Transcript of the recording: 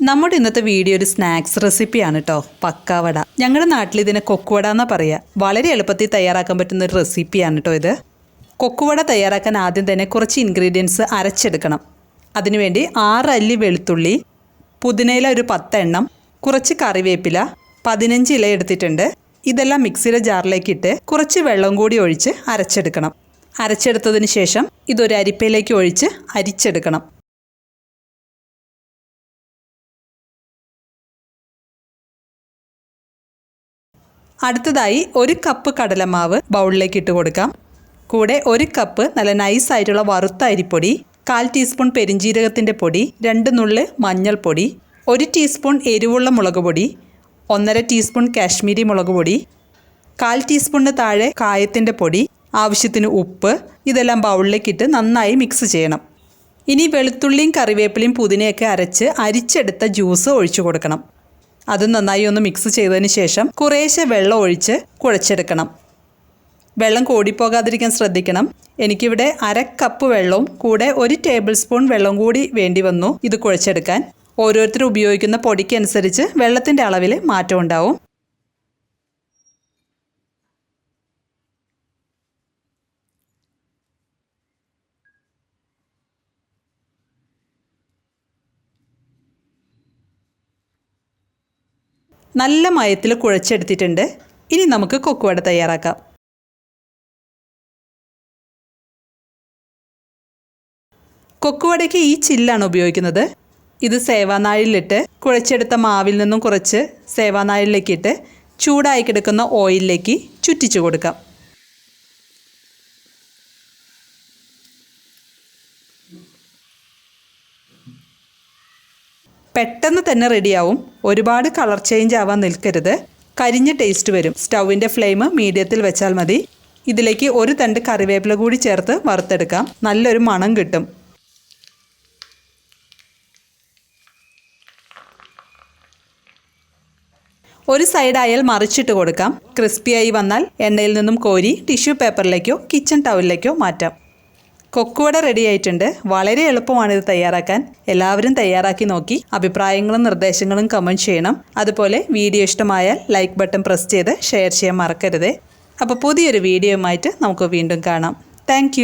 നമ്മുടെ ഇന്നത്തെ വീഡിയോ ഒരു സ്നാക്സ് റെസിപ്പിയാണ് കേട്ടോ. പക്കാവട. ഞങ്ങളുടെ നാട്ടിൽ ഇതിനെ കൊക്കുവട എന്നാ പറയുക. വളരെ എളുപ്പത്തിൽ തയ്യാറാക്കാൻ പറ്റുന്ന ഒരു റെസിപ്പിയാണ് കേട്ടോ ഇത്. കൊക്കുവട തയ്യാറാക്കാൻ ആദ്യം തന്നെ കുറച്ച് ഇൻഗ്രീഡിയൻസ് അരച്ചെടുക്കണം. അതിനുവേണ്ടി 6 അല്ലി വെളുത്തുള്ളി, പുതിനയില ഒരു 10 എണ്ണം, കുറച്ച് കറിവേപ്പില, 15 ഇല എടുത്തിട്ടുണ്ട്. ഇതെല്ലാം മിക്സിയുടെ ജാറിലേക്ക് ഇട്ട് കുറച്ച് വെള്ളം കൂടി ഒഴിച്ച് അരച്ചെടുക്കണം. അരച്ചെടുത്തതിന് ശേഷം ഇതൊരു അരിപ്പയിലേക്ക് ഒഴിച്ച് അരിച്ചെടുക്കണം. അടുത്തതായി 1 കപ്പ് കടലമാവ് ബൗളിലേക്ക് ഇട്ട് കൊടുക്കാം. കൂടെ 1 കപ്പ് നല്ല നൈസായിട്ടുള്ള വറുത്ത അരിപ്പൊടി, 1/4 ടീസ്പൂൺ പെരിഞ്ജീരകത്തിൻ്റെ പൊടി, 2 നുള്ള് മഞ്ഞൾപ്പൊടി, 1 ടീസ്പൂൺ എരിവുള്ള മുളക് പൊടി, 1/2 ടീസ്പൂൺ കാശ്മീരി മുളക് പൊടി, 1/4 ടീസ്പൂണിന് താഴെ കായത്തിൻ്റെ പൊടി, ആവശ്യത്തിന് ഉപ്പ്. ഇതെല്ലാം ബൗളിലേക്കിട്ട് നന്നായി മിക്സ് ചെയ്യണം. ഇനി വെളുത്തുള്ളിയും കറിവേപ്പിലയും പുതിനയൊക്കെ അരിച്ചെടുത്ത ജ്യൂസ് ഒഴിച്ചു കൊടുക്കണം. അത് നന്നായി ഒന്ന് മിക്സ് ചെയ്തതിന് ശേഷം കുറേശ്ശെ വെള്ളം ഒഴിച്ച് കുഴച്ചെടുക്കണം. വെള്ളം കൂടിപ്പോകാതിരിക്കാൻ ശ്രദ്ധിക്കണം. എനിക്കിവിടെ 1/2 കപ്പ് വെള്ളവും കൂടെ 1 ടേബിൾ സ്പൂൺ വെള്ളം കൂടി വേണ്ടി വന്നു ഇത് കുഴച്ചെടുക്കാൻ. ഓരോരുത്തരും ഉപയോഗിക്കുന്ന പൊടിക്കനുസരിച്ച് വെള്ളത്തിൻ്റെ അളവിൽ മാറ്റം ഉണ്ടാവും. നല്ല മയത്തിൽ കുഴച്ചെടുത്തിട്ടുണ്ട്. ഇനി നമുക്ക് കൊക്കുവട തയ്യാറാക്കാം. കൊക്കുവടയ്ക്ക് ഈ ചില്ലാണ് ഉപയോഗിക്കുന്നത്. ഇത് സേവാനാഴിലിട്ട് കുഴച്ചെടുത്ത മാവിൽ നിന്നും കുറച്ച് സേവാനാഴിലേക്കിട്ട് ചൂടായി കിടക്കുന്ന ഓയിലിലേക്ക് ചുറ്റിച്ചു കൊടുക്കാം. പെട്ടെന്ന് തന്നെ റെഡിയാവും. ഒരുപാട് കളർ ചേഞ്ച് ആവാൻ നിൽക്കരുത്. കരിഞ്ഞ ടേസ്റ്റ് വരും. സ്റ്റൗവിൻ്റെ ഫ്ലെയിം മീഡിയത്തിൽ വെച്ചാൽ മതി. ഇതിലേക്ക് 1 തണ്ട് കറിവേപ്പില കൂടി ചേർത്ത് വറുത്തെടുക്കാം. നല്ലൊരു മണം കിട്ടും. ഒരു സൈഡായാൽ മറിച്ചിട്ട് കൊടുക്കാം. ക്രിസ്പിയായി വന്നാൽ എണ്ണയിൽ നിന്നും കോരി ടിഷ്യൂ പേപ്പറിലേക്കോ കിച്ചൺ ടവലിലേക്കോ മാറ്റാം. കൊക്കുവട റെഡി ആയിട്ടുണ്ട്. വളരെ എളുപ്പമാണിത് തയ്യാറാക്കാൻ. എല്ലാവരും തയ്യാറാക്കി നോക്കി അഭിപ്രായങ്ങളും നിർദ്ദേശങ്ങളും കമൻറ്റ് ചെയ്യണം. അതുപോലെ വീഡിയോ ഇഷ്ടമായാൽ ലൈക്ക് ബട്ടൺ പ്രസ് ചെയ്ത് ഷെയർ ചെയ്യാൻ മറക്കരുത്. അപ്പോൾ പുതിയൊരു വീഡിയോയുമായിട്ട് നമുക്ക് വീണ്ടും കാണാം. താങ്ക്